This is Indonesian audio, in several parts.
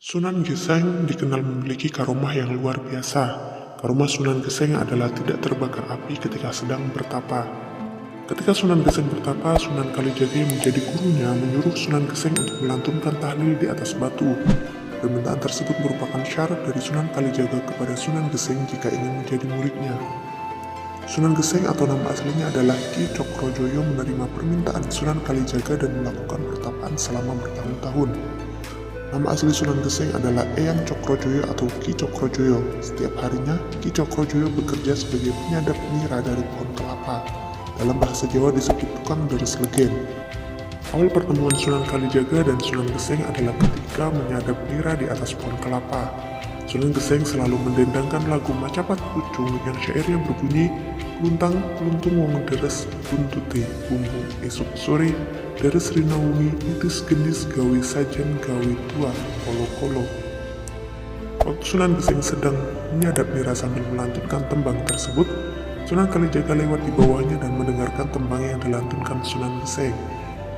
Sunan Geseng dikenal memiliki karomah yang luar biasa. Karomah Sunan Geseng adalah tidak terbakar api ketika sedang bertapa. Ketika Sunan Geseng bertapa, Sunan Kalijaga yang menjadi gurunya menyuruh Sunan Geseng untuk melantunkan tahlil di atas batu. Permintaan tersebut merupakan syarat dari Sunan Kalijaga kepada Sunan Geseng jika ingin menjadi muridnya. Sunan Geseng atau nama aslinya adalah Ki Cokrojoyo menerima permintaan Sunan Kalijaga dan melakukan pertapaan selama bertahun-tahun. Nama asli Sunan Geseng adalah Eyang Cokrojoyo atau Ki Cokrojoyo. Setiap harinya, Ki Cokrojoyo bekerja sebagai penyadap nira dari pohon kelapa. Dalam bahasa Jawa disebut tukang deres legen. Awal pertemuan Sunan Kalijaga dan Sunan Geseng adalah ketika menyadap nira di atas pohon kelapa. Sunan Geseng selalu mendendangkan lagu Macapat Pucung yang syairnya berbunyi, "Luntang luntung wong deres buntute bumbu esuk sore, deres rina wengi nitis gendis gawe sajen gawe tua kolo-kolo." Waktu Sunan Geseng sedang menyadap nira sambil melantunkan tembang tersebut, Sunan Kalijaga lewat di bawahnya dan mendengarkan tembang yang dilantunkan Sunan Geseng.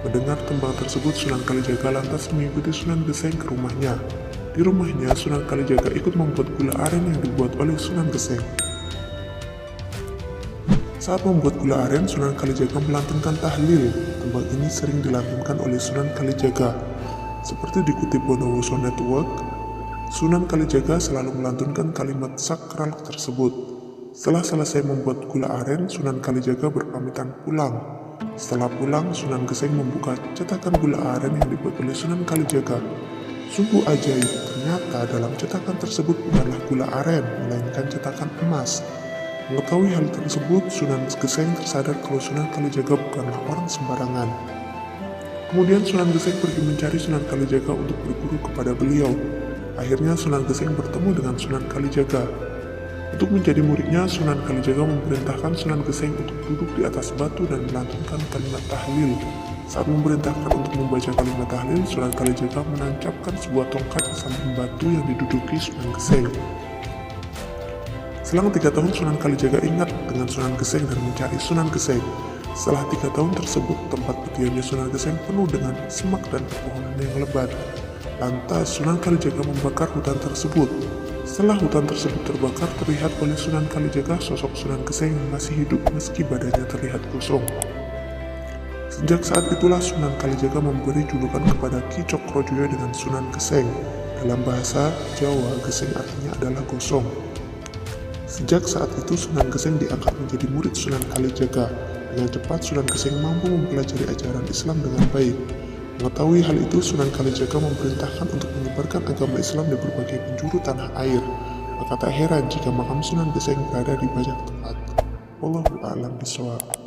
Mendengar tembang tersebut, Sunan Kalijaga lantas mengikuti Sunan Geseng ke rumahnya. Di rumahnya, Sunan Kalijaga ikut membuat gula aren yang dibuat oleh Sunan Geseng. Saat membuat gula aren, Sunan Kalijaga melantunkan tahlil. Tembang ini sering dilantunkan oleh Sunan Kalijaga. Seperti dikutip Bondowoso Network, Sunan Kalijaga selalu melantunkan kalimat sakral tersebut. Setelah selesai membuat gula aren, Sunan Kalijaga berpamitan pulang. Setelah pulang, Sunan Geseng membuka cetakan gula aren yang dibuat oleh Sunan Kalijaga. Sungguh ajaib, ternyata dalam cetakan tersebut bukanlah gula aren, melainkan cetakan emas. Mengetahui hal tersebut, Sunan Geseng tersadar kalau Sunan Kalijaga bukanlah orang sembarangan. Kemudian Sunan Geseng pergi mencari Sunan Kalijaga untuk berguru kepada beliau. Akhirnya Sunan Geseng bertemu dengan Sunan Kalijaga. Untuk menjadi muridnya, Sunan Kalijaga memerintahkan Sunan Geseng untuk duduk di atas batu dan melantunkan kalimat tahlil. Saat memerintahkan untuk membaca kalimat tahlil, Sunan Kalijaga menancapkan sebuah tongkat di samping batu yang diduduki Sunan Geseng. Selang 3 tahun, Sunan Kalijaga ingat dengan Sunan Geseng dan mencari Sunan Geseng. Setelah 3 tahun tersebut, tempat berdiamnya Sunan Geseng penuh dengan semak dan pepohonan yang lebat. Lantas, Sunan Kalijaga membakar hutan tersebut. Setelah hutan tersebut terbakar, terlihat oleh Sunan Kalijaga sosok Sunan Geseng yang masih hidup meski badannya terlihat kosong. Sejak saat itulah Sunan Kalijaga memberi julukan kepada Ki Cokrojoyo dengan Sunan Geseng. Dalam bahasa Jawa, Geseng artinya adalah gosong. Sejak saat itu Sunan Geseng diangkat menjadi murid Sunan Kalijaga. Dengan cepat Sunan Geseng mampu mempelajari ajaran Islam dengan baik. Mengetahui hal itu, Sunan Kalijaga memerintahkan untuk menyebarkan agama Islam di berbagai penjuru tanah air. Maka tak heran jika makam Sunan Geseng berada di banyak tempat. Wallahu a'lam bishawab.